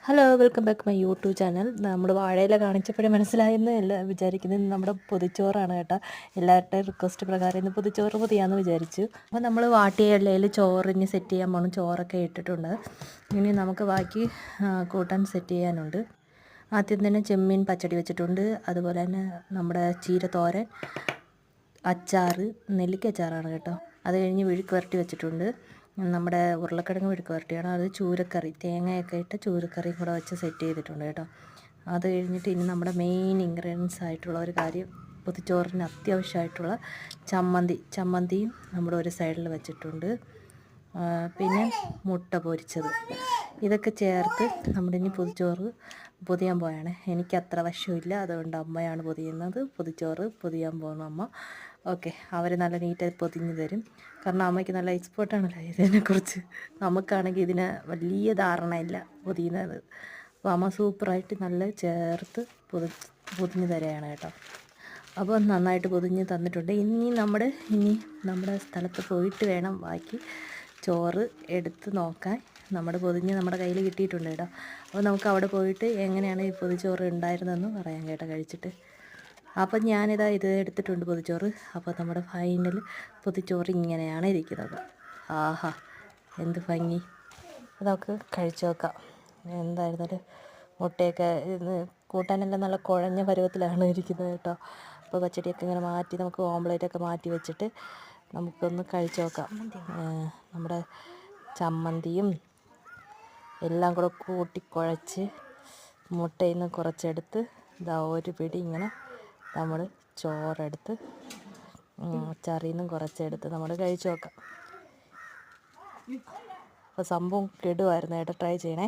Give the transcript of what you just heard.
Hello welcome back my YouTube channel. നമ്മൾ വാഴയില കാണിച്ചപ്പോഴേ മനസ്സിലായെന്ന് വിചാരിക്കുന്നത് നമ്മുടെ പൊതിച്ചോറാണ് കേട്ടോ. എല്ലാവരുടെയും റിക്വസ്റ്റ് പ്രകാരം ഇന്ന് പൊതിച്ചോറ് പൊതിയാന്ന് വിചാരിച്ചു. അപ്പോൾ നമ്മൾ വാട്ടിയ ഇലയിൽ ചോറിന് സെറ്റ് ചെയ്യാൻ പോകണം. ചോറൊക്കെ ഇട്ടിട്ടുണ്ട്. ഇനി നമുക്ക് ബാക്കി കൂട്ടാൻ സെറ്റ് ചെയ്യാനുണ്ട്. ആദ്യം തന്നെ ചെമ്മീൻ പച്ചടി വെച്ചിട്ടുണ്ട്. അതുപോലെ തന്നെ നമ്മുടെ ചീരത്തോരൻ, അച്ചാർ, നെല്ലിക്ക അച്ചാറാണ് കേട്ടോ. അത് കഴിഞ്ഞ് മെഴുക്ക് പുരട്ടി വെച്ചിട്ടുണ്ട്. നമ്മുടെ ഉരുളക്കിഴങ്ങ് മെഴുക്ക് പുരട്ടിയാണ്. അത് ചൂരക്കറി, തേങ്ങയൊക്കെ ഇട്ട് ചൂരക്കറിയും കൂടെ വെച്ച് സെറ്റ് ചെയ്തിട്ടുണ്ട് കേട്ടോ. അത് കഴിഞ്ഞിട്ട് ഇനി നമ്മുടെ മെയിൻ ഇൻഗ്രീഡിയൻസ് ആയിട്ടുള്ള ഒരു കാര്യം, പൊതിച്ചോറിന് അത്യാവശ്യമായിട്ടുള്ള ചമ്മന്തിയും നമ്മുടെ ഒരു സൈഡിൽ വെച്ചിട്ടുണ്ട്. പിന്നെ മുട്ട പൊരിച്ചത്, ഇതൊക്കെ ചേർത്ത് നമ്മുടെ ഇനി പൊതിച്ചോറ് പൊതിയാൻ പോയാണ്. എനിക്കത്ര വശമില്ല, അതുകൊണ്ട് അമ്മയാണ് പൊതിയുന്നത്. പൊതിച്ചോറ് പൊതിയാൻ പോകുന്നു അമ്മ. ഓക്കെ, അവർ നല്ല നീറ്റായി പൊതിഞ്ഞ് തരും. കാരണം അമ്മയ്ക്ക് നല്ല എക്സ്പേർട്ടാണല്ലോ ഇതിനെക്കുറിച്ച്. നമുക്കാണെങ്കിൽ ഇതിന് വലിയ ധാരണയില്ല പൊതിയുന്നത്. അപ്പോൾ അമ്മ സൂപ്പറായിട്ട് നല്ല ചേർത്ത് പൊതിഞ്ഞ് തരികയാണ് കേട്ടോ. അപ്പോൾ നന്നായിട്ട് പൊതിഞ്ഞ് തന്നിട്ടുണ്ട്. ഇനി നമ്മുടെ സ്ഥലത്ത് പോയിട്ട് വേണം ബാക്കി ചോറ് എടുത്ത് നോക്കാൻ. നമ്മുടെ പൊതിഞ്ഞ് നമ്മുടെ കയ്യിൽ കിട്ടിയിട്ടുണ്ട് കേട്ടോ. അപ്പോൾ നമുക്ക് അവിടെ പോയിട്ട് എങ്ങനെയാണ് ഈ പൊതിച്ചോറ് ഉണ്ടായിരുന്നതെന്ന് പറയാം കേട്ടോ കഴിച്ചിട്ട്. അപ്പം ഞാനിത് എടുത്തിട്ടുണ്ട് പൊതിച്ചോറ്. അപ്പോൾ നമ്മുടെ ഫൈനൽ പൊതിച്ചോറ് ഇങ്ങനെയാണ് ഇരിക്കുന്നത്. ആഹാ, എന്ത് ഭംഗി! അതൊക്കെ കഴിച്ചു നോക്കാം. എന്തായിരുന്നാലും മുട്ടയൊക്കെ കൂട്ടാനെല്ലാം നല്ല കുഴഞ്ഞ പരുവത്തിലാണ് ഇരിക്കുന്നത് കേട്ടോ. അപ്പോൾ പച്ചടിയൊക്കെ ഇങ്ങനെ മാറ്റി നമുക്ക് ഓംപ്ലേറ്റൊക്കെ മാറ്റി വെച്ചിട്ട് നമുക്കൊന്ന് കഴിച്ചു നോക്കാം. നമ്മുടെ ചമ്മന്തിയും എല്ലാം കൂടെ കൂട്ടിക്കുഴച്ച് മുട്ടയിൽ നിന്ന് കുറച്ചെടുത്ത് ഒരു പിടി ഇങ്ങനെ നമ്മൾ ചോറെടുത്ത് അച്ചാറിൽ നിന്നും കുറച്ചെടുത്ത് നമ്മൾ കഴിച്ചു നോക്കാം. അപ്പോൾ സംഭവം കെടുമായിരുന്നു കേട്ടോ. ട്രൈ ചെയ്യണേ.